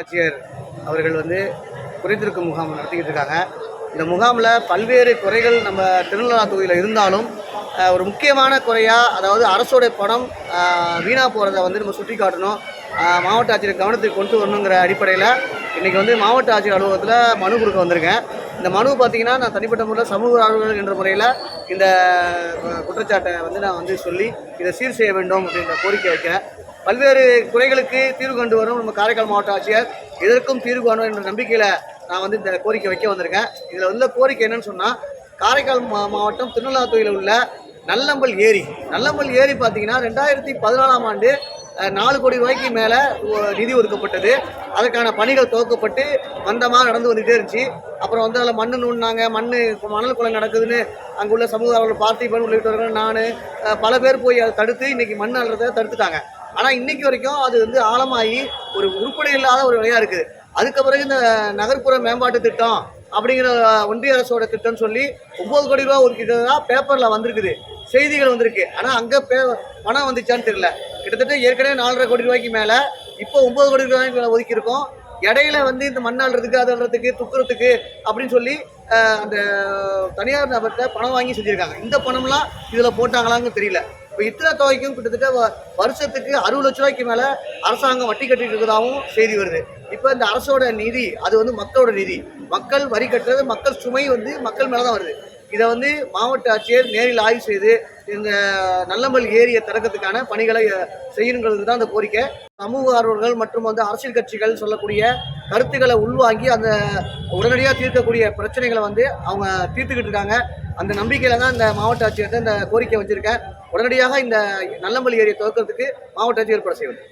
ஆட்சியர் அவர்கள் குறைதீர்க்கும் முகாம் நடத்திக்கிட்டு இருக்காங்க. இந்த முகாமில் பல்வேறு குறைகள் நம்ம திருநள்ளாறு தொகுதியில் இருந்தாலும் ஒரு முக்கியமான குறையாக, அதாவது அரசோடைய பணம் வீணாக போகிறத நம்ம சுட்டி காட்டணும், மாவட்ட ஆட்சியர் கவனத்துக்கு கொண்டு வரணுங்கிற அடிப்படையில் இன்றைக்கி மாவட்ட ஆட்சியர் அலுவலகத்தில் மனு கொடுக்க வந்திருக்கேன். இந்த மனு பார்த்திங்கன்னா, நான் தனிப்பட்ட முறையில் சமூக ஆர்வலர்கள் என்ற முறையில் இந்த குற்றச்சாட்டை நான் சொல்லி இதை சீர் செய்ய வேண்டும் அப்படின்ற கோரிக்கை வைக்கிறேன். பல்வேறு குறைகளுக்கு தீர்வு கொண்டு வரும் நம்ம காரைக்கால் மாவட்ட ஆட்சியர் இதற்கும் தீர்வு காணும் என்ற நம்பிக்கையில் நான் இந்த கோரிக்கை வைக்க வந்திருக்கேன். இதில் கோரிக்கை என்னன்னு சொன்னால், காரைக்கால் மாவட்டம் திருநள்ளாறு தொகுதியில் உள்ள நல்லம்பல் ஏரி பார்த்திங்கன்னா 2014ஆம் ஆண்டு 4 கோடி ரூபாய்க்கு மேலே நிதி ஒதுக்கப்பட்டது. அதற்கான பணிகள் துவக்கப்பட்டு மந்தமாக நடந்து வந்துகிட்டே இருந்துச்சு. அப்புறம் அதில் மண் நூண்டாங்க, மணல் கொலை நடக்குதுன்னு அங்கே உள்ள சமூக ஆர்வலர்கள் பார்த்திபன் உள்ளிட்டவர்கள் நான் பல பேர் போய் அதை தடுத்து இன்றைக்கி மண் அள்ளுறதை தடுத்துட்டாங்க. ஆனால் இன்றைக்கி வரைக்கும் அது ஆழமாகி ஒரு உருப்படி இல்லாத ஒரு விலையாக இருக்குது. அதுக்கு பிறகு இந்த நகர்ப்புற மேம்பாட்டு திட்டம் அப்படிங்கிற ஒன்றிய அரசோட திட்டம்னு சொல்லி 9 கோடி ரூபா ஒதுக்கிட்டதா பேப்பரில் வந்திருக்குது, செய்திகள் வந்திருக்கு. ஆனால் அங்கே பணம் வந்துச்சான்னு தெரியல. கிட்டத்தட்ட ஏற்கனவே 4.5 கோடி ரூபாய்க்கு மேலே, இப்போ 9 கோடி ரூபாய்க்கு ஒதுக்கியிருக்கோம். இடையில இந்த மண் அள்ளுறதுக்கு, அது அள்ளுறதுக்கு, துக்குறதுக்கு அப்படின்னு சொல்லி அந்த தனியார் நபர்கிட்ட பணம் வாங்கி செஞ்சுருக்காங்க. இந்த பணம்லாம் இதில் போட்டாங்களான்னு தெரியல. இப்போ இத்தனை தொகைக்கும் கிட்டத்தட்ட வருஷத்துக்கு 60 லட்ச ரூபாய்க்கு மேலே அரசாங்கம் வட்டி கட்டிட்டு இருக்கிறதாகவும் செய்தி வருது. இப்போ இந்த அரசோட நிதி அது மக்களோட நிதி, மக்கள் வரி கட்டுறது, மக்கள் சுமை மக்கள் மேலே தான் வருது. இதை மாவட்ட ஆட்சியர் நேரில் ஆய்வு செய்து இந்த நல்லம்பல் ஏரியை திறக்கிறதுக்கான பணிகளை செய்யணுங்கிறது தான் அந்த கோரிக்கை. சமூக ஆர்வலர்கள் மற்றும் அரசியல் கட்சிகள் சொல்லக்கூடிய கருத்துக்களை உள்வாங்கி அந்த உடனடியாக தீர்க்கக்கூடிய பிரச்சனைகளை அவங்க தீர்த்துக்கிட்டு இருக்காங்க. அந்த நம்பிக்கையில் தான் இந்த மாவட்ட ஆட்சியர்கிட்ட இந்த கோரிக்கை வச்சுருக்கேன். உடனடியாக இந்த நல்லம்பல் ஏரியை துவக்கிறதுக்கு மாவட்ட ஆட்சியர் ஏற்பாடு செய்வது.